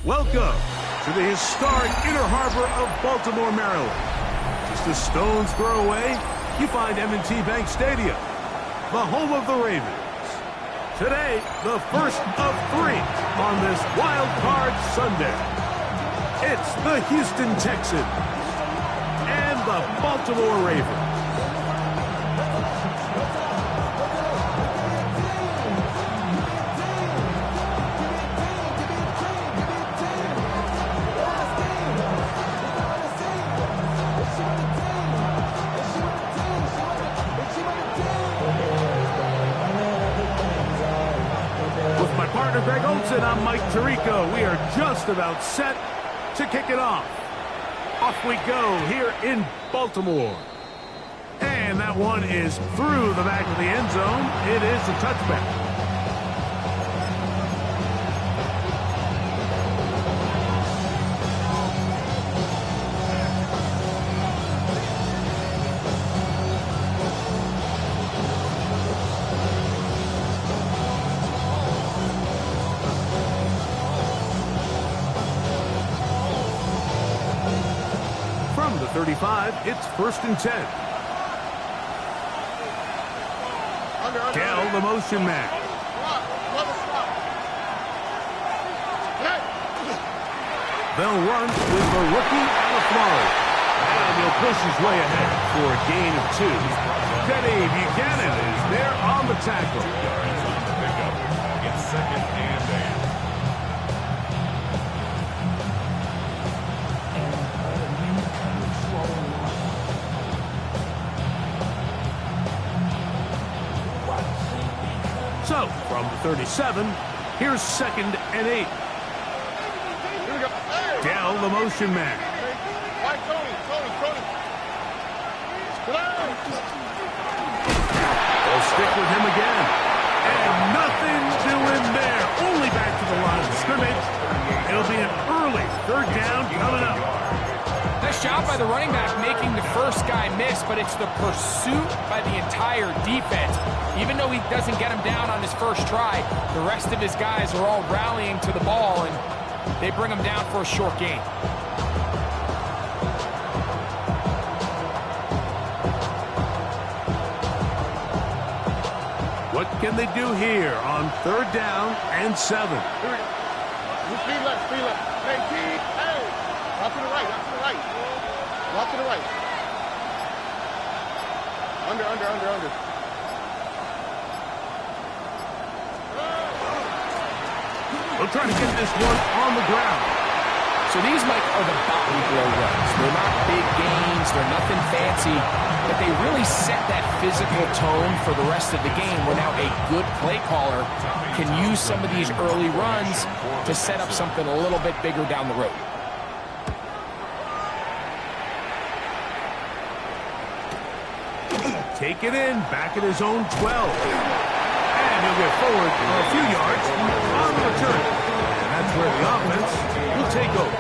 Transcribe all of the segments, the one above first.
Welcome to the historic Inner Harbor of Baltimore, Maryland. Just a stone's throw away, you find M&T Bank Stadium, the home of the Ravens. Today, the first of three on this Wild Card Sunday. It's the Houston Texans and the Baltimore Ravens. Greg Olson, I'm Mike Tirico. We are just about set to kick it off. Off we go here in Baltimore. And that one is through the back of the end zone. It is a touchback. From the 35, it's 1st and 10. Dell, the motion man. They'll run with the rookie out of Florida. And he'll push his way ahead for a gain of 2. Teddy Buchanan is there on the tackle. It's 2nd and 8. So, from the 37, here's 2nd and 8. Dell, the motion man. They'll stick with him again. And nothing doing there. Only back to the line of scrimmage. It'll be an early 3rd down coming up. Nice job by the running back making the first guy miss, but it's the pursuit by the entire defense. Even though he doesn't get him down on his first try, the rest of his guys are all rallying to the ball, and they bring him down for a short gain. What can they do here on 3rd down and 7? Speed left, speed left. Hey, Keith, hey. Walk to the right, walk to the right. Walk to the right. Under. We'll try to get this one on the ground. So these, Mike, are the bottom blow runs. They're not big gains, they're nothing fancy, but they really set that physical tone for the rest of the game where now a good play caller can use some of these early runs to set up something a little bit bigger down the road. Take it in, back at his own 12. And he'll get forward for a few yards on the return. And that's where the offense will take over.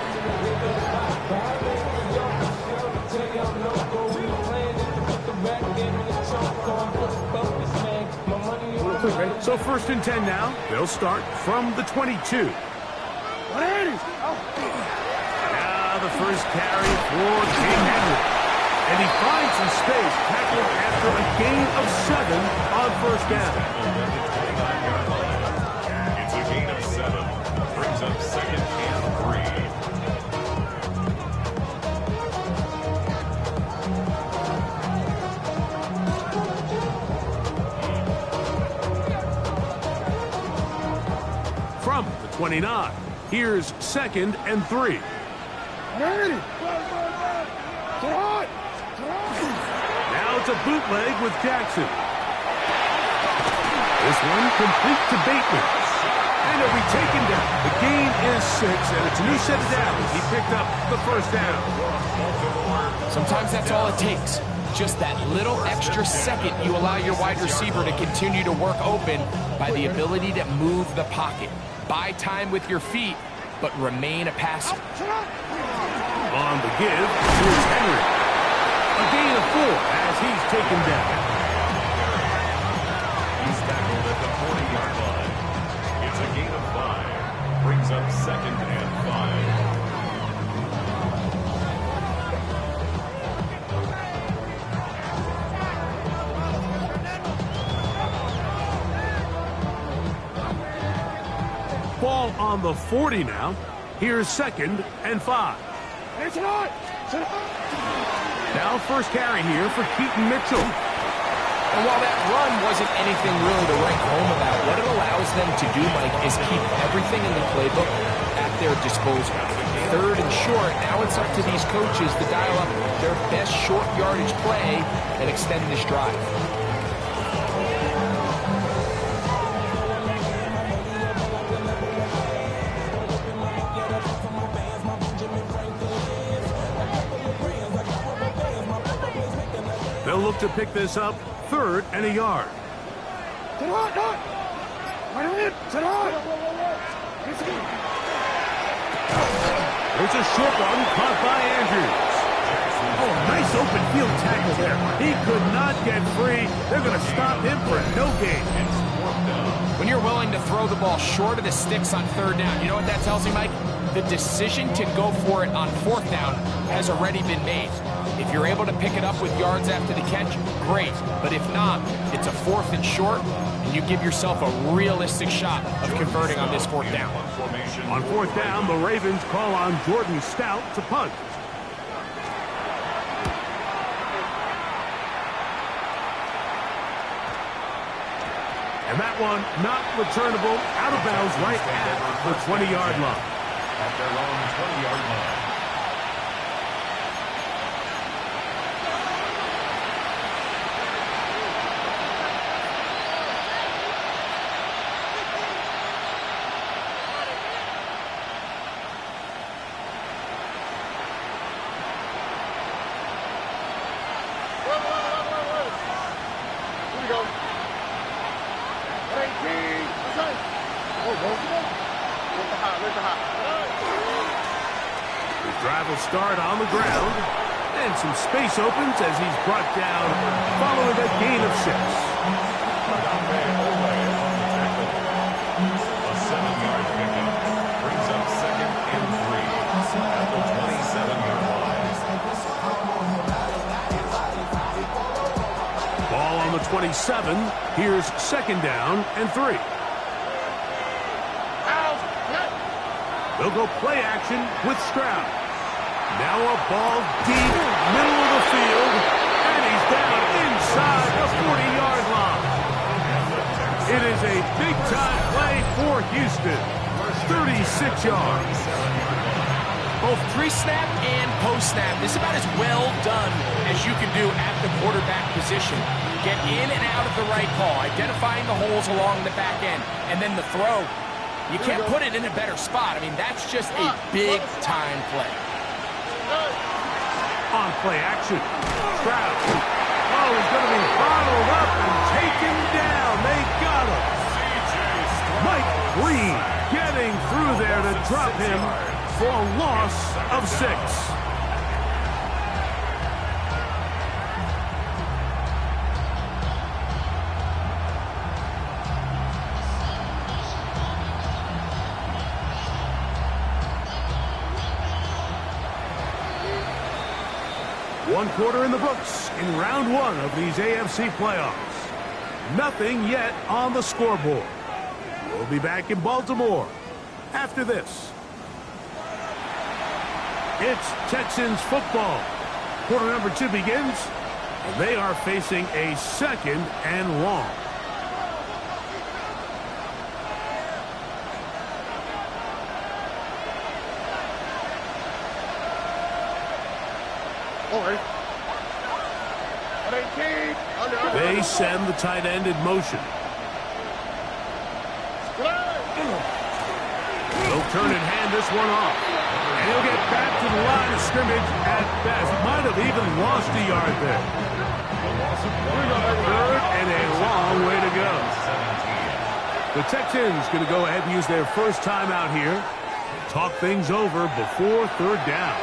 So 1st and 10 now. They'll start from the 22. Now the first carry for King Henry. And he finds some space, tackled after a gain of 7 on 1st down. It's a gain of 7. Brings up 2nd and 3. From the 29, here's 2nd and 3. Now it's a bootleg with Jackson. This one complete to Bateman. And he'll be taken down. The gain is 6, and it's a new set of downs. He picked up the 1st down. Sometimes that's all it takes. Just that little extra second you allow your wide receiver to continue to work open by the ability to move the pocket. Buy time with your feet, but remain a passer. On the give, here's Henry. A gain of 4 as he's taken down. He's tackled at the 40-yard line. It's a gain of 5. Brings up 2nd and 5. on the 40 now. Here's 2nd and 5. Now first carry here for Keaton Mitchell. And while that run wasn't anything really to write home about, what it allows them to do, Mike, is keep everything in the playbook at their disposal. 3rd and short, now it's up to these coaches to dial up their best short yardage play and extend this drive. They'll look to pick this up 3rd and a yard. It's a short one caught by Andrews. Oh, nice open field tackle there. He could not get free. They're going to stop him for no gain. When you're willing to throw the ball short of the sticks on 3rd down, you know what that tells me, Mike? The decision to go for it on 4th down has already been made. If you're able to pick it up with yards after the catch, great. But if not, it's a 4th and short, and you give yourself a realistic shot of converting on this 4th down. On 4th down, the Ravens call on Jordan Stout to punt. And that one not returnable, out of bounds right at the 20-yard line. At their own 20-yard line. His drive will start on the ground, and some space opens as he's brought down following a gain of 6. A 7-yard pickup brings up 2nd and 3 at the 27-yard line. Ball on the 27. Here's 2nd down and 3. They'll go play action with Stroud. Now a ball deep, middle of the field, and he's down inside the 40-yard line. It is a big-time play for Houston. 36 yards. Both pre-snap and post-snap, this is about as well done as you can do at the quarterback position. Get in and out of the right call, identifying the holes along the back end, and then the throw. You can't put it in a better spot. I mean, that's just a big-time play. On play action, Stroud. Oh, he's going to be bottled up and taken down. They got him. Mike Green getting through there to drop him for a loss of 6. One quarter in the books in round 1 of these AFC playoffs. Nothing yet on the scoreboard. We'll be back in Baltimore after this. It's Texans football. Quarter number 2 begins, and they are facing a 2nd and long. They send the tight end in motion. They'll turn and hand this one off. And he'll get back to the line of scrimmage at best. Might have even lost a yard there. 3rd and a long way to go. The Texans going to go ahead and use their first timeout here. Talk things over before 3rd down.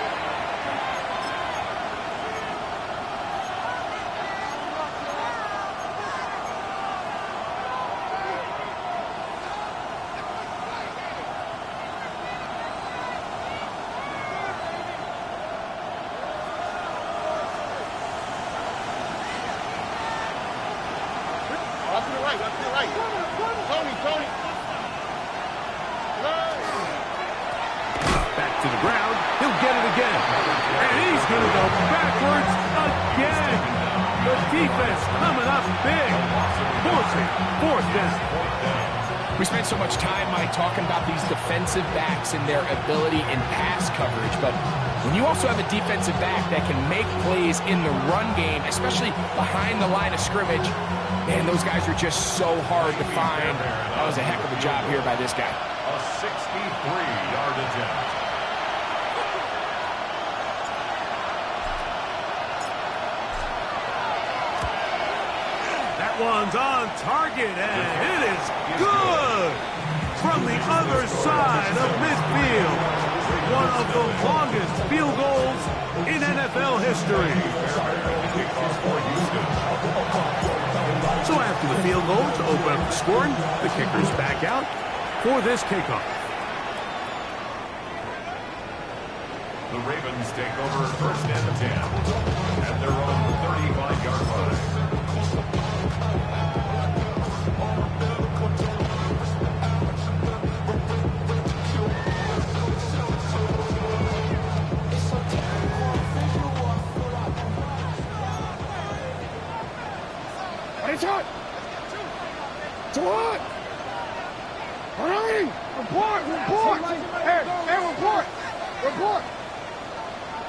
Back to the ground. He'll get it again. And he's going to go backwards again. The defense coming up big. Forcing fourth down. We spent so much time, Mike, talking about these defensive backs and their ability in pass coverage, but when you also have a defensive back that can make plays in the run game, especially behind the line of scrimmage, man, those guys are just so hard to find. That was a heck of a job here by this guy. A 63-yard attempt. That one's on target, and it is good from the other side of midfield. One of the longest field goals in NFL history. So after the field goal to open up the scoring, the kicker's back out for this kickoff. The Ravens take over first and 10 at their own 35-yard line. It's hot. It's hot. All right. Report. Hey, report.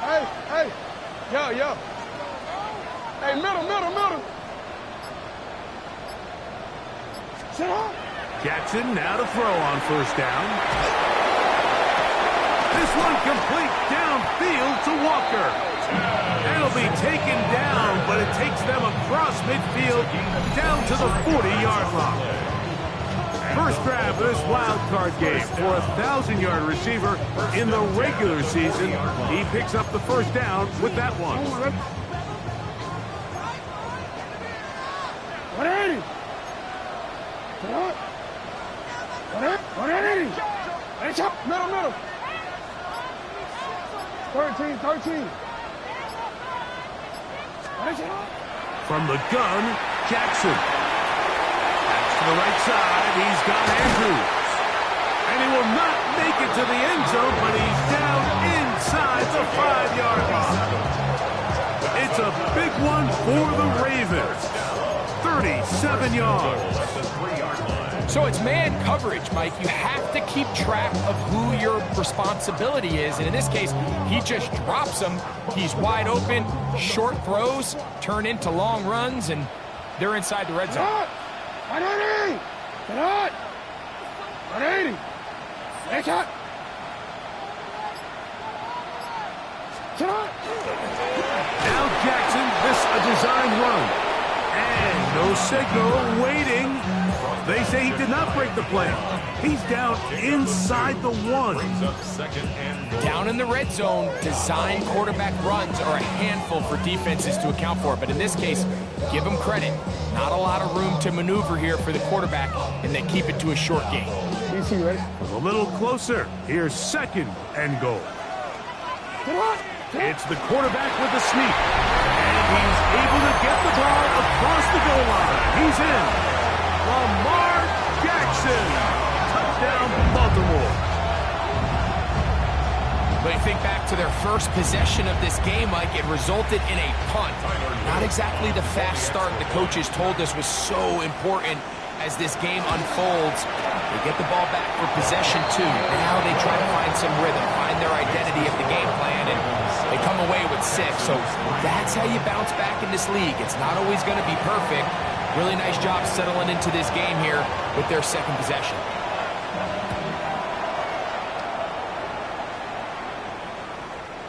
Hey. Yo. Hey, middle. Sit up. Jackson now to throw on first down. This one complete downfield to Walker. It'll be taken down, but it takes them across midfield down to the 40-yard line. First grab of this wild card game for a 1,000-yard receiver in the regular season. He picks up the first down with that one. 180. 180. Middle. 13. From the gun, Jackson. Back to the right side, he's got Andrews. And he will not make it to the end zone, but he's down inside the 5-yard line. It's a big one for the Ravens. 37 yards. So it's man coverage, Mike. You have to keep track of who your responsibility is. And in this case, he just drops them. He's wide open. Short throws turn into long runs, and they're inside the red zone. 180. 180. It's hot. Now Jackson, this a design run. And no signal, waiting. They say he did not break the play. He's down inside the 1. Down in the red zone, design quarterback runs are a handful for defenses to account for. But in this case, give them credit. Not a lot of room to maneuver here for the quarterback, and they keep it to a short game. DC, ready? A little closer. Here's second and goal. It's the quarterback with the sneak. And he's able to get the ball across the goal line. He's in. Lamar Jackson. Touchdown, Baltimore. But you think back to their first possession of this game, Mike, it resulted in a punt. Not exactly the fast start the coaches told us was so important as this game unfolds. They get the ball back for possession 2. Now they try to find some rhythm, find their identity of the game plan, and they come away with 6. So that's how you bounce back in this league. It's not always going to be perfect. Really nice job settling into this game here with their second possession.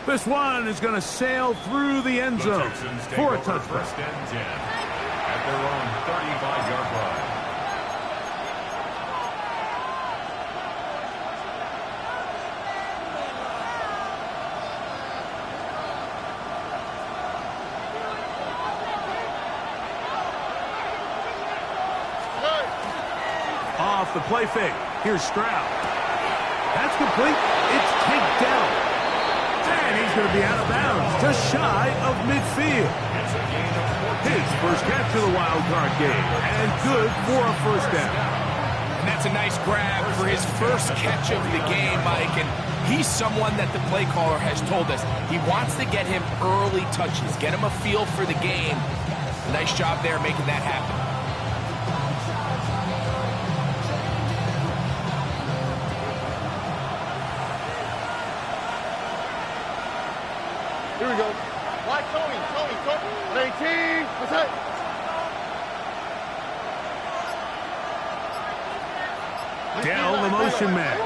This one is going to sail through the end zone for a touchdown. First and 10 at their own 35-yard line. Off the play fake. Here's Stroud. That's complete. It's taken down. And he's going to be out of bounds, just shy of midfield. His first catch of the wild card game, and good for a first down. And that's a nice grab for his first catch of the game, Mike. And he's someone that the play caller has told us he wants to get him early touches, get him a feel for the game. Nice job there making that happen. Here we go. Watch Tony. 18. What's that? Dell, the motion man.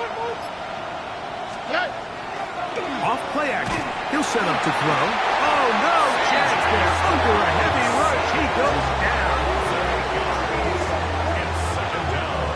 Off play action. He'll set up to throw. Oh, no chance there. Under a heavy rush, he goes down. It's second down.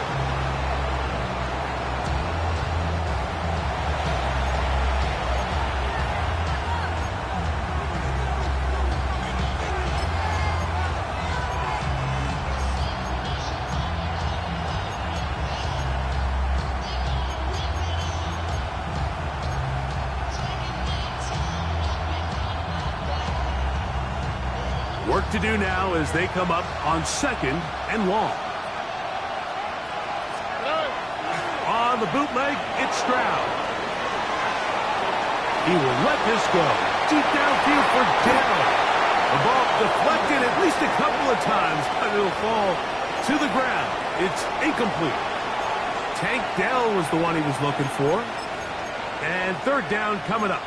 Work to do now as they come up on 2nd and long. On the bootleg, it's Stroud. He will let this go. Deep downfield for Dell. The ball deflected at least a couple of times, but it'll fall to the ground. It's incomplete. Tank Dell was the one he was looking for. And 3rd down coming up.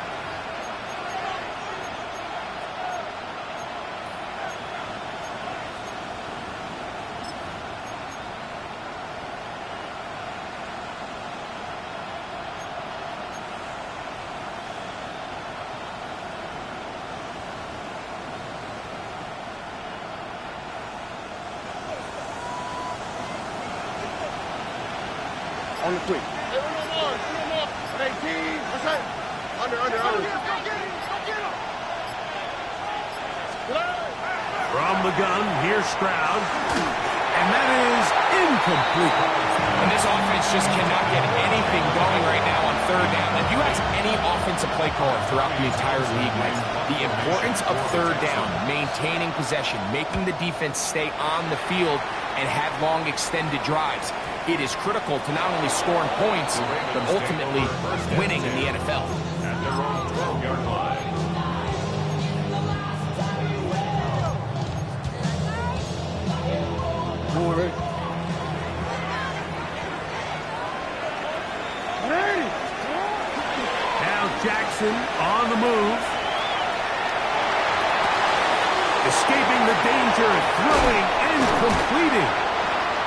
On the quick. Hey, one more. 18. What's that? Under. From the gun, here's Stroud. And that is incomplete. And this offense just cannot get anything going right now on 3rd down. If you ask any offensive play caller throughout the entire league, Mike, the importance of 3rd down, maintaining possession, making the defense stay on the field and have long extended drives. It is critical to not only scoring points, but ultimately winning in the NFL. At their own 12-yard line. Now Jackson on the move. Escaping the danger, throwing and completing.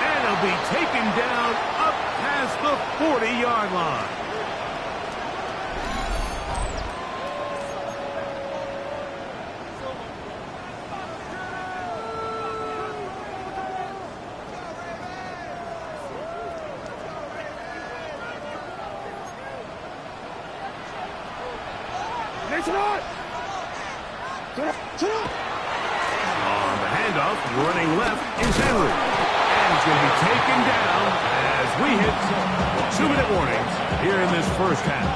And he'll be taken down up past the 40-yard line. On the handoff, running left is Henry. And he's going to be taken down as we hit 2-minute warning here in this first half.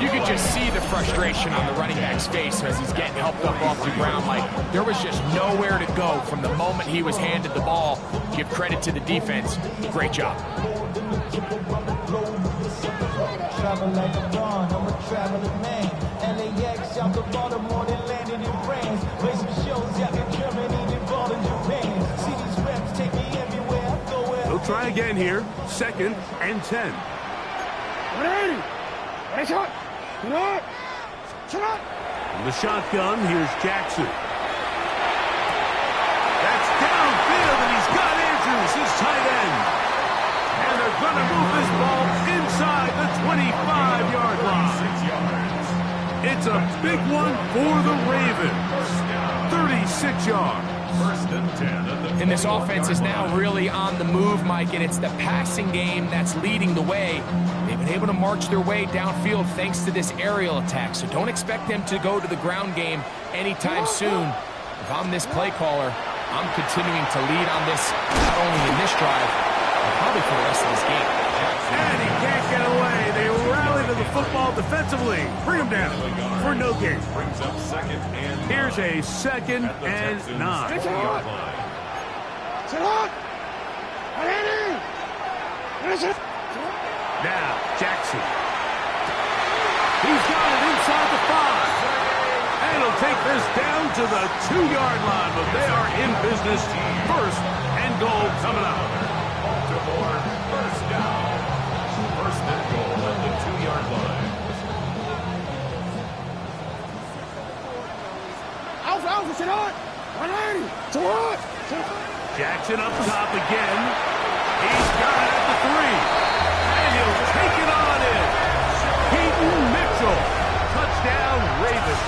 You could just see the frustration on the running back's face as he's getting helped up off the ground. Like, there was just nowhere to go from the moment he was handed the ball. Give credit to the defense. Great job. Travel like a dawn, I'm a traveling man. LAX out to Baltimore, they landed in France. Play some shows out in Germany, they ball in Japan. See these reps take me everywhere I go. He'll try again here. 2nd and 10. From the shotgun, here's Jackson. That's downfield, and he's got Andrews, his tight end. And they're going to move this ball inside the 25-yard line. 6 yards. It's a big one for the Ravens. 36 yards. 1st and 10 at the And this offense is now really on the move, Mike, and it's the passing game that's leading the way. They've been able to march their way downfield thanks to this aerial attack, so don't expect them to go to the ground game anytime soon. If I'm this play caller, I'm continuing to lead on this, not only in this drive, but probably for the rest of this game. And he can't get away. They rally to the football defensively. Bring him down for no gain. brings up 2nd and 9. Here's a 2nd At the and Texans' 9. 20-yard line. Now, Jackson. He's got it inside the 5. And he'll take this down to the 2-yard line, but they are in business. First and goal coming up. Baltimore, first down. First and goal at the 2-yard line. Jackson up top again. He's got it at the 3. And he'll take it on in. Peyton Mitchell. Touchdown, Ravens.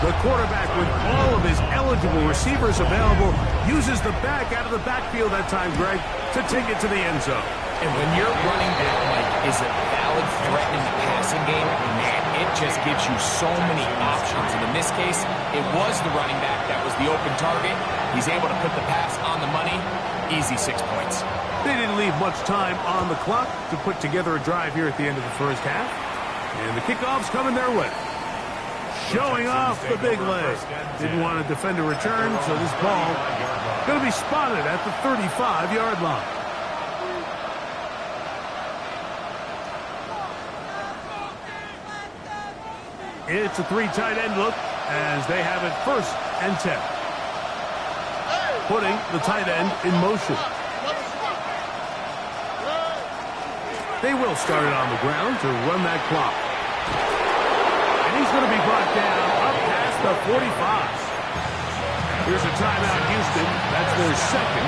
The quarterback, with all of his eligible receivers available, uses the back out of the backfield that time, Greg, to take it to the end zone. And when your running back, Mike, is a valid threat in the passing game, man, it just gives you so many options. And in this case, it was the running back that was the open target. He's able to put the pass on the money. Easy 6 points. They didn't leave much time on the clock to put together a drive here at the end of the first half. And the kickoff's coming their way. Showing off the big leg. Didn't want to defend a return, so this ball going to be spotted at the 35-yard line. It's a 3 tight end look as they have it first and 10. Putting the tight end in motion. They will start it on the ground to run that clock. And he's going to be brought down up past the 45. Here's a timeout, Houston. That's their second.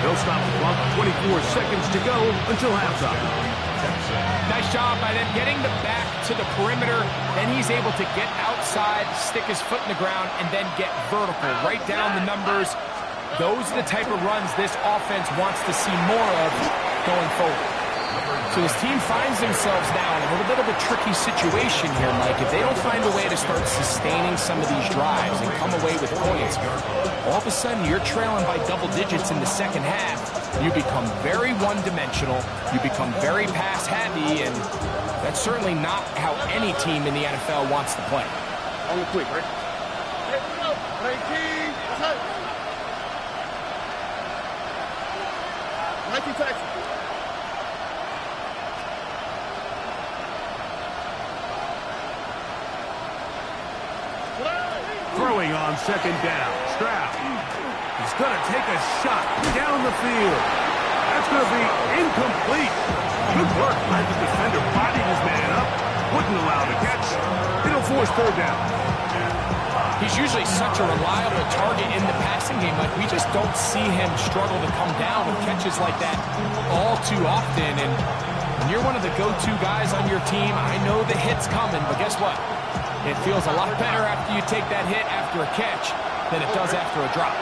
They'll stop the clock. 24 seconds to go until halftime. Nice job by them getting the back to the perimeter. Then he's able to get outside, stick his foot in the ground, and then get vertical. Write down the numbers. Those are the type of runs this offense wants to see more of going forward. So his team finds themselves now in a little bit of a tricky situation here, Mike. If they don't find a way to start sustaining some of these drives and come away with points, all of a sudden you're trailing by double digits in the second half. You become very one-dimensional. You become very pass-heavy, and that's certainly not how any team in the NFL wants to play. Only quick, right? Nike taxi. Throwing on second down. Stroud. He's going to take a shot down the field. That's going to be incomplete. Good work by the defender. Bodied his man up. Wouldn't allow the catch. It'll force third down. He's usually such a reliable target in the passing game. Like, we just don't see him struggle to come down with catches like that all too often. And when you're one of the go-to guys on your team, I know the hit's coming, but guess what? It feels a lot better after you take that hit after a catch than it does after a drop.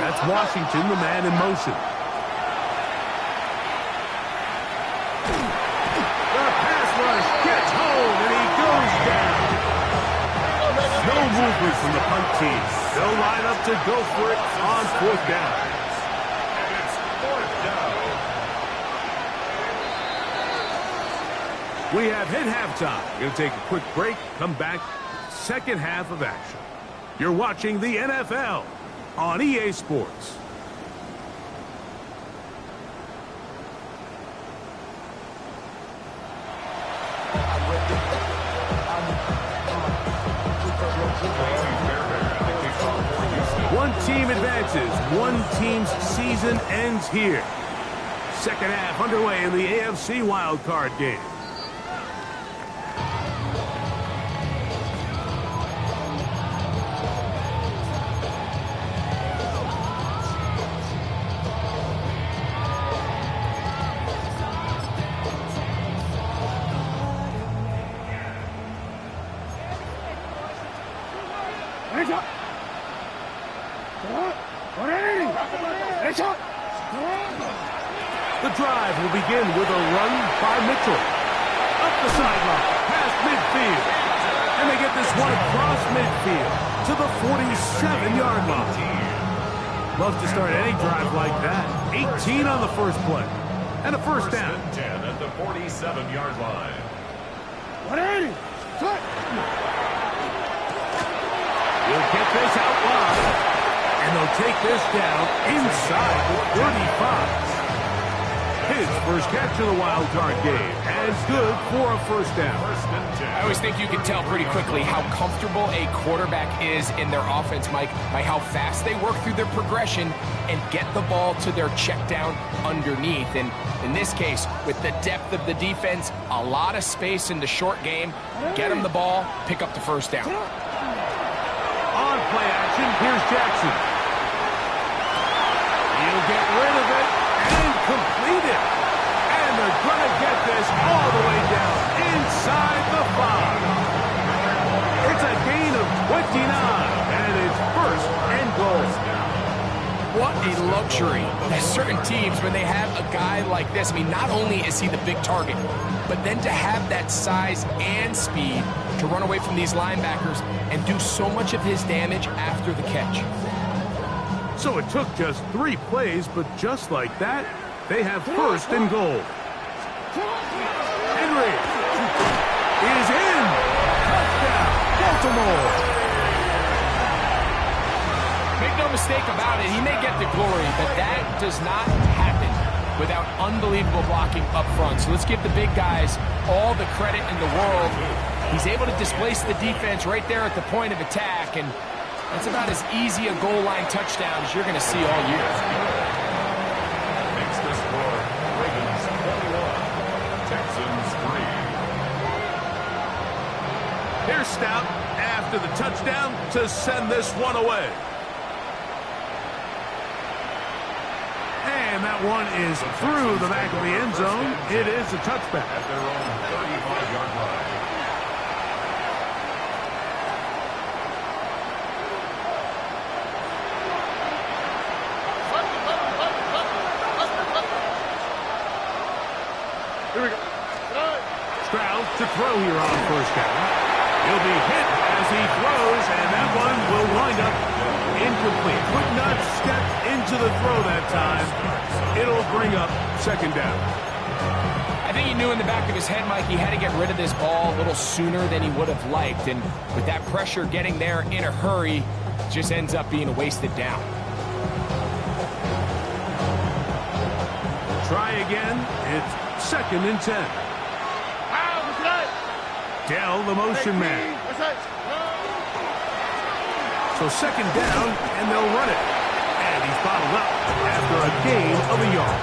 That's Washington, the man in motion. The pass rush gets home, and he goes down. No movement from the punt team. They'll line up to go for it on fourth down. And it's fourth down. We have hit halftime. We're going to take a quick break, come back, second half of action. You're watching the NFL on EA Sports. One team advances. One team's season ends here. Second half underway in the AFC wildcard game. The drive will begin with a run by Mitchell. Up the sideline, past midfield. And they get this one across midfield to the 47-yard line. Love to start any drive like that. 18 on the first play. And a first down. 10 at the 47-yard line. 180. We'll get this out wide. And they'll take this down inside the 35. His first catch of the wild card game, and good for a first down. I always think you can tell pretty quickly how comfortable a quarterback is in their offense, Mike, by how fast they work through their progression and get the ball to their check down underneath. And in this case, with the depth of the defense, a lot of space in the short game, get them the ball, pick up the first down. On play action, here's Jackson. He'll get rid of it and complete it. And they're going to get this all the way down inside the 5. It's a gain of 29, and it's first and goal. What a luxury. There's certain teams, when they have a guy like this, I mean, not only is he the big target, but then to have that size and speed to run away from these linebackers and do so much of his damage after the catch. So it took just 3 plays, but just like that, they have first and goal. Henry is in. Touchdown, Baltimore. Make no mistake about it, he may get the glory, but that does not happen without unbelievable blocking up front. So let's give the big guys all the credit in the world. He's able to displace the defense right there at the point of attack, and that's about as easy a goal line touchdown as you're going to see all year. Makes the score Ravens 21, Texans 3. Here's Stout after the touchdown to send this one away. And that one is through the back of the end zone. It is a touchback. At their own 35-yard line. Here we go. Stroud to throw here on first down. He'll be hit as he throws, and that one will wind up incomplete. Could not step into the throw that time. It'll bring up second down. I think he knew in the back of his head, Mike, he had to get rid of this ball a little sooner than he would have liked. And with that pressure getting there in a hurry, it just ends up being a wasted down. Try again. It's second and 10. Dell, the motion man. So second down, and they'll run it. And he's bottled up after a gain of a yard.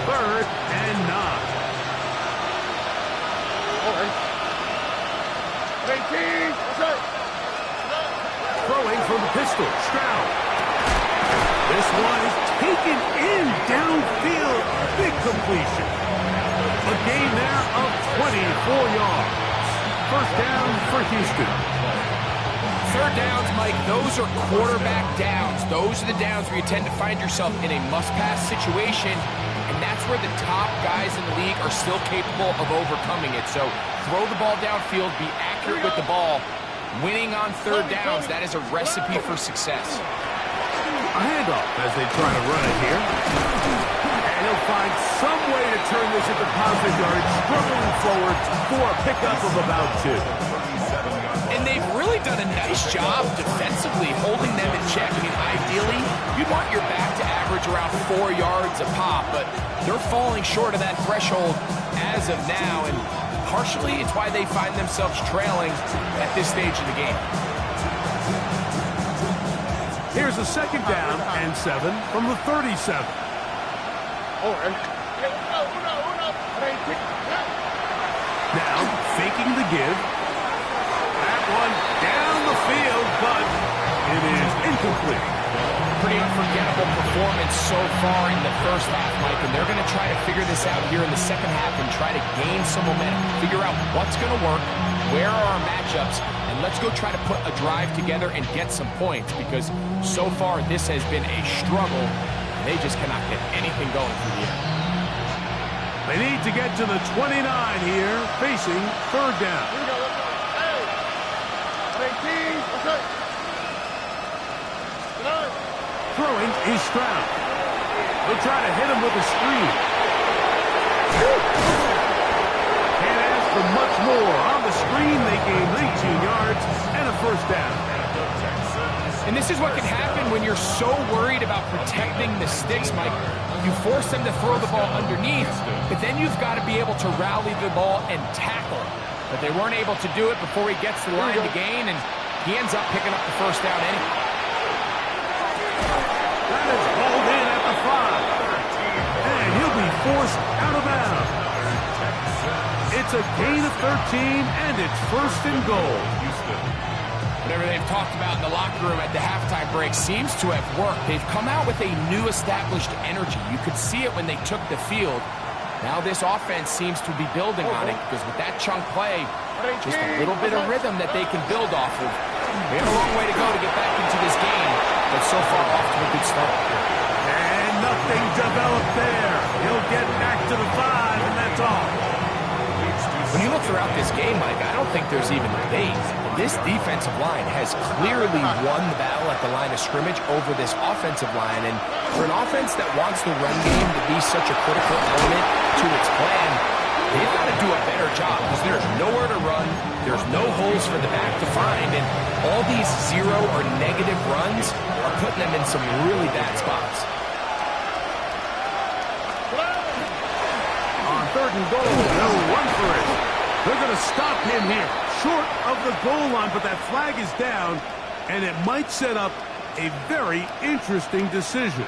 Third and 9. Throwing from the pistol, Stroud. This one is taken in downfield. Big completion. A gain there of 24 yards. First down for Houston. Third downs, Mike, those are quarterback downs. Those are the downs where you tend to find yourself in a must-pass situation, and that's where the top guys in the league are still capable of overcoming it. So throw the ball downfield, be accurate with the ball. Winning on third downs, that is a recipe for success. A handoff as they try to run it here. And he'll find some way to turn this into positive yards, struggling forward for a pickup of about 2. And they've really done a nice job defensively holding them in check. I mean, ideally, you'd want your back to average around 4 yards a pop, but they're falling short of that threshold as of now, and partially it's why they find themselves trailing at this stage of the game. Here's a second down and 7 from the 37. Now, faking the give. That one down the field, but it is incomplete. Pretty unforgettable performance so far in the first half, Mike, and they're going to try to figure this out here in the second half and try to gain some momentum, figure out what's going to work, where are our matchups, and let's go try to put a drive together and get some points, because so far this has been a struggle, and they just cannot get anything going through the air. They need to get to the 29 here, facing third down. That's it. Good. Throwing is Stroud. They'll try to hit him with a screen. Can't ask for much more. On the screen, they gain 18 yards and a first down. And this is what can happen when you're so worried about protecting the sticks, Mike. You force them to throw the ball underneath, but then you've got to be able to rally the ball and tackle. But they weren't able to do it before he gets the line to gain, and he ends up picking up the first down anyway. That is hauled in at the 5. And he'll be forced out of bounds. It's a gain of 13, and it's first and goal. Whatever they've talked about in the locker room at the halftime break seems to have worked. They've come out with a new established energy. You could see it when they took the field. Now this offense seems to be building on it because with that chunk play, just a little bit of rhythm that they can build off of. They have a long way to go to get back into this game, but so far off to a good start. And nothing developed there. He'll get back to the 5, and that's all. When you look throughout this game, Mike, I don't think there's even debate. This defensive line has clearly won the battle at the line of scrimmage over this offensive line. And for an offense that wants the run game to be such a critical element to its plan, they've got to do a better job because there's nowhere to run. There's no holes for the back to find. And all these zero or negative runs are putting them in some really bad spots. On 3rd and goal, they'll run for it. They're going to stop him here, short of the goal line, but that flag is down, and it might set up a very interesting decision.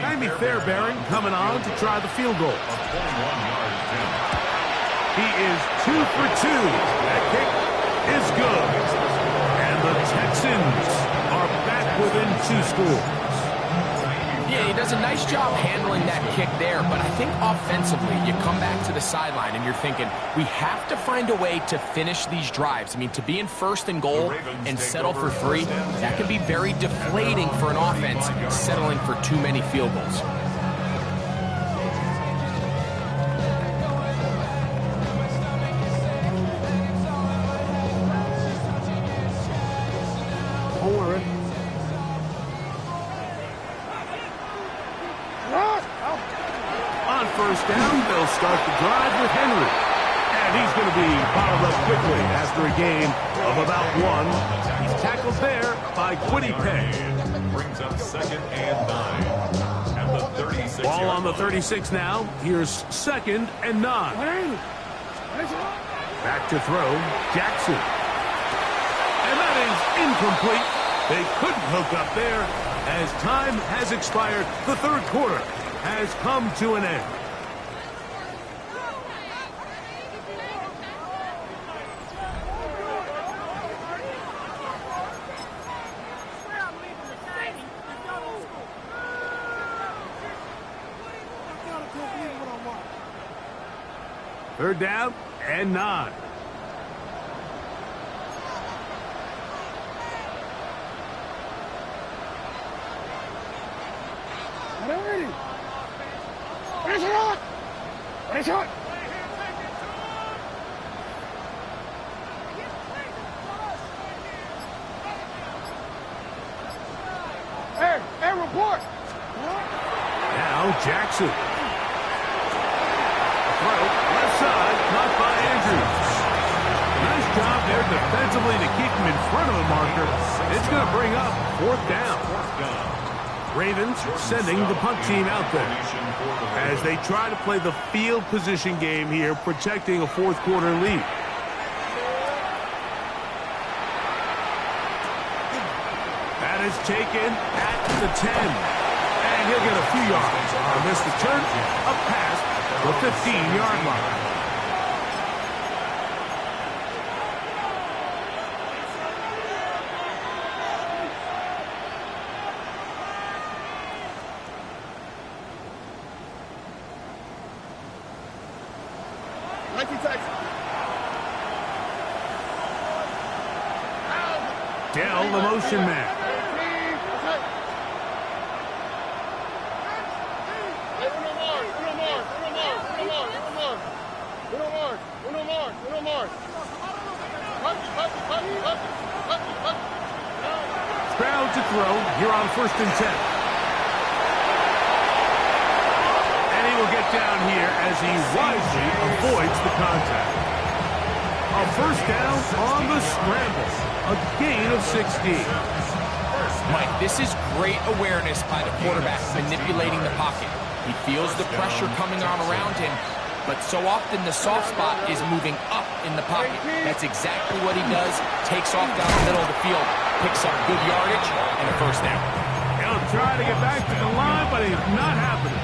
Jaime Fairbairn coming on to try the field goal. He is 2 for 2. That kick is good. And the Texans are back within 2 scores. Yeah, he does a nice job handling that kick there, but I think offensively, you come back to the sideline and you're thinking, we have to find a way to finish these drives. I mean, to be in 1st and goal and settle for 3, that can be very deflating for an offense settling for too many field goals. On 1st down, they'll start the drive with Henry. And he's going to be bottled up quickly after a gain of about 1. He's tackled there by Quiddy Pay. Brings up 2nd and 9. At the 36. Ball on the 36 now. Here's 2nd and 9. Back to throw, Jackson. And that is incomplete. They couldn't hook up there as time has expired. The 3rd quarter has come to an end. Third down and 9. Hey, report. Now Jackson. Throw, left side, caught by Andrews. Nice job there defensively to keep him in front of the marker. It's going to bring up 4th down. Ravens sending the punt team out there as they try to play the field position game here, protecting a 4th quarter lead. That is taken at the 10. And he'll get a few yards on this return up past the 15-yard line. Dell, the motion man. Stroud to throw here on 1st and 10. And he will get down here as he wisely avoids the contact. A 1st down on the scramble. A gain of 16. Mike, this is great awareness by the quarterback manipulating the pocket. He feels the pressure coming on around him, but so often the soft spot is moving up in the pocket. That's exactly what he does. Takes off down the middle of the field, picks up good yardage, and a 1st down. He'll try to get back to the line, but it's not happening.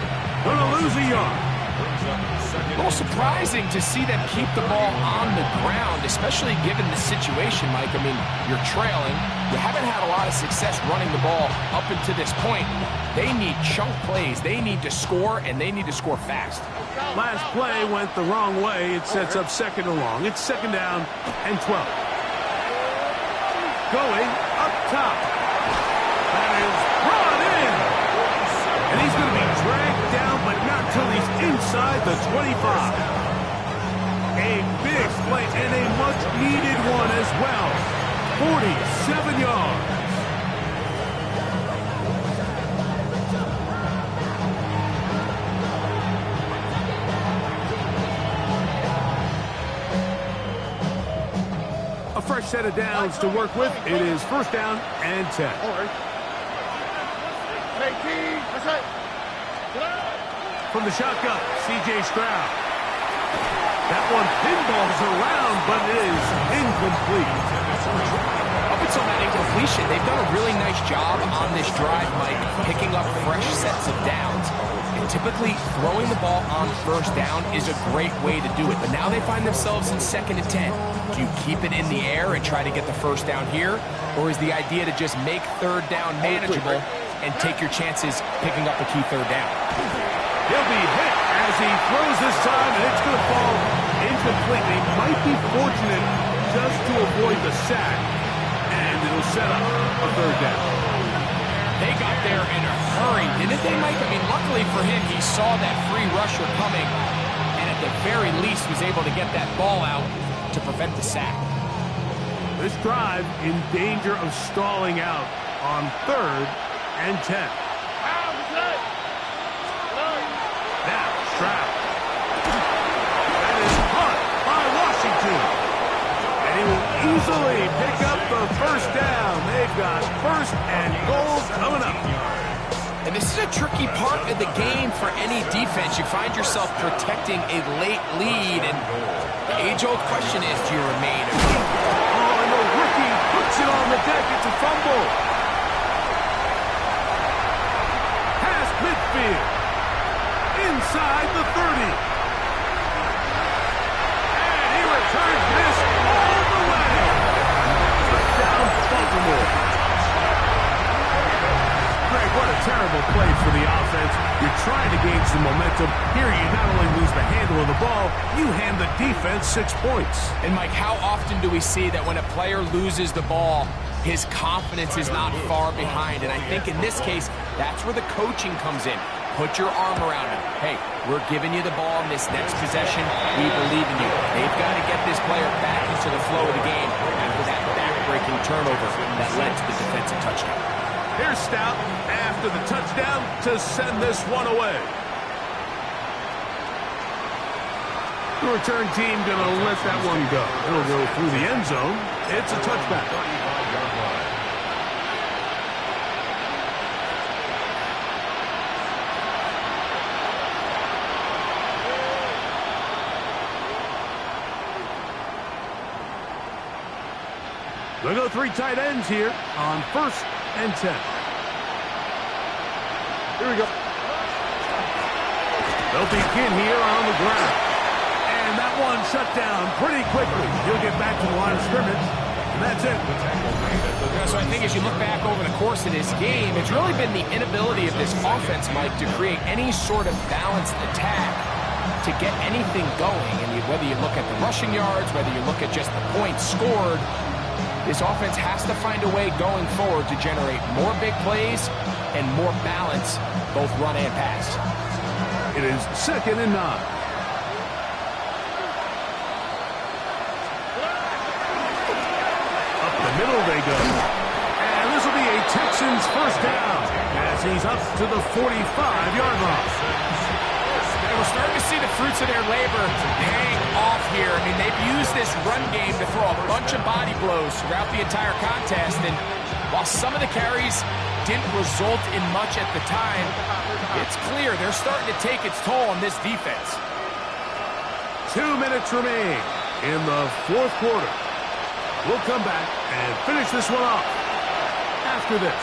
Gonna lose a yard. A little surprising to see them keep the ball on the ground, especially given the situation, Mike. I mean, you're trailing. You haven't had a lot of success running the ball up until this point. They need chunk plays. They need to score, and they need to score fast. Last play went the wrong way. It sets up 2nd and long. It's 2nd down and 12. Going up top. That is brought in. And he's going to be dragged down, but not till he's inside the 25. A big play and a much-needed one as well. 47 yards. A fresh set of downs to work with. It is 1st down and 10. From the shotgun, C.J. Stroud. That one pinballs around, but it is incomplete. Up until that incompletion, they've done a really nice job on this drive, Mike, picking up fresh sets of downs. And typically, throwing the ball on 1st down is a great way to do it. But now they find themselves in 2nd and 10. Do you keep it in the air and try to get the 1st down here? Or is the idea to just make 3rd down manageable and take your chances picking up a key 3rd down? He'll be hit as he throws this time, and it's going to fall incomplete. They might be fortunate just to avoid the sack, and it'll set up a 3rd down. They got there in a hurry, didn't they, Mike? I mean, luckily for him, he saw that free rusher coming, and at the very least was able to get that ball out to prevent the sack. This drive in danger of stalling out on 3rd and 10. Now, Stroud. That is caught by Washington. And he will easily pick up the 1st down. They've got 1st and goal coming up. And this is a tricky part of the game for any defense. You find yourself protecting a late lead, and the age-old question is, do you remain? Oh, and the rookie puts it on the deck. It's a fumble. Past midfield. Inside the 30. And he returns this all the way. Touchdown, Baltimore. Greg, what a terrible play for the offense. You're trying to gain some momentum. Here you not only lose the handle of the ball, you hand the defense 6 points. And Mike, how often do we see that when a player loses the ball, his confidence is not far behind? And I think in this case, that's where the coaching comes in. Put your arm around him. Hey, we're giving you the ball in this next possession. We believe in you. They've got to get this player back into the flow of the game after that back-breaking turnover that led to the defensive touchdown. Here's Stout after the touchdown to send this one away. The return team going to let that one go. It'll go through the end zone. It's a touchback. They'll go 3 tight ends here on 1st and 10. Here we go. They'll begin here on the ground. And that one shut down pretty quickly. He'll get back to the line of scrimmage, and that's it. Yeah, so I think as you look back over the course of this game, it's really been the inability of this offense, Mike, to create any sort of balanced attack to get anything going. And whether you look at the rushing yards, whether you look at just the points scored, this offense has to find a way going forward to generate more big plays and more balance, both run and pass. It is 2nd and 9. the middle they go. And this will be a Texans first down as he's up to the 45-yard line. And we're starting to see the fruits of their labor hang off here. I mean, they've used this run game to throw a bunch of body blows throughout the entire contest. And while some of the carries didn't result in much at the time, it's clear they're starting to take its toll on this defense. 2 minutes remain in the fourth quarter. We'll come back and finish this one off after this.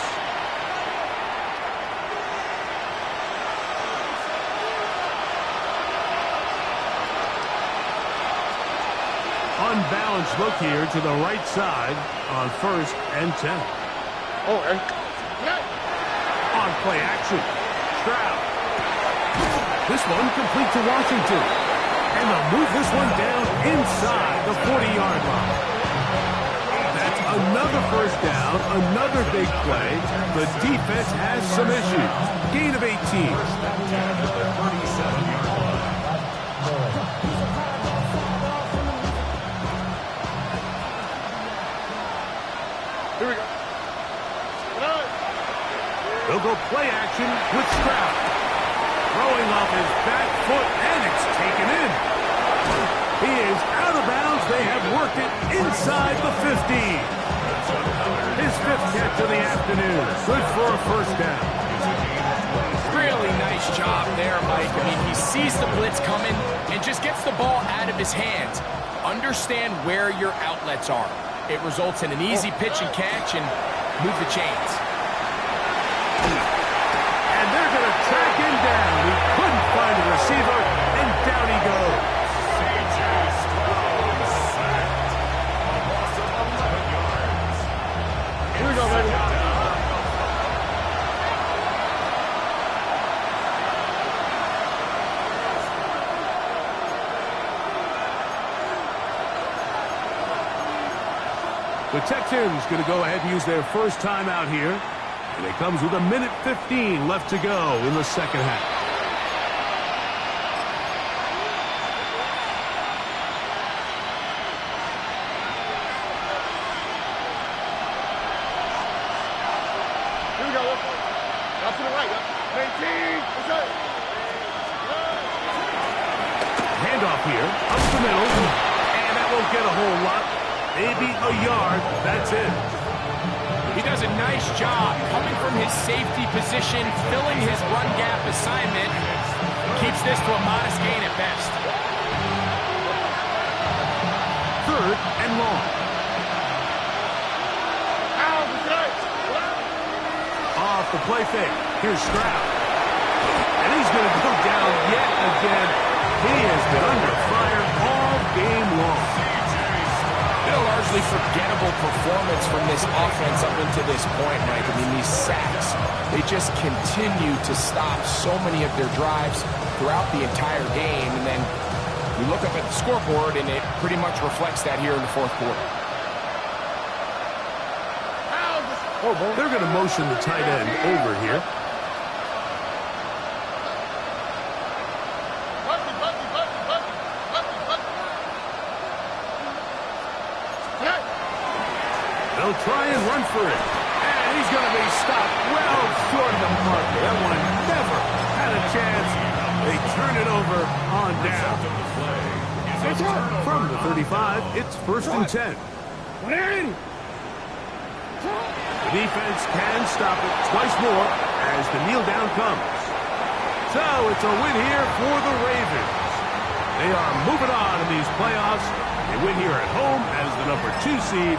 Unbalanced look here to the right side on 1st and 10. Oh, hey. On play action, Stroud. This one complete to Washington. And they'll move this one down inside the 40-yard line. That's another first down, another big play. The defense has some issues. Gain of 18. Here we go. They'll go play action with Stroud. Throwing off his back foot, and it's taken in. He is out of bounds. They have worked it inside the 15. His 5th catch of the afternoon. Good for a first down. Really nice job there, Mike. I mean, he sees the blitz coming and just gets the ball out of his hands. Understand where your outlets are. It results in an easy pitch and catch and move the chains. And they're going to track him down. He couldn't find a receiver, and down he goes. Here we go, baby. The Texans going to go ahead and use their first timeout here. And it comes with 1:15 left to go in the second half. Here we go. Up to the right. Maintain. Handoff here, up the middle. And that won't get a whole lot. Maybe a yard. That's it. He does a nice job coming from his safety position, filling his run gap assignment. Keeps this to a modest gain at best. 3rd and long. Off the play fake. Here's Stroud. And he's going to go down yet again. He has been under fire all game long. A largely forgettable performance from this offense up into this point, Mike. I mean, these sacks, they just continue to stop so many of their drives throughout the entire game. And then you look up at the scoreboard, and it pretty much reflects that here in the fourth quarter. They're going to motion the tight end over here. They'll try and run for it. And he's going to be stopped well short of the marker. That one never had a chance. They turn it over on down. From the 35, it's 1st and 10. The defense can stop it twice more as the kneel down comes. So it's a win here for the Ravens. They are moving on in these playoffs. They win here at home as the number 2 seed.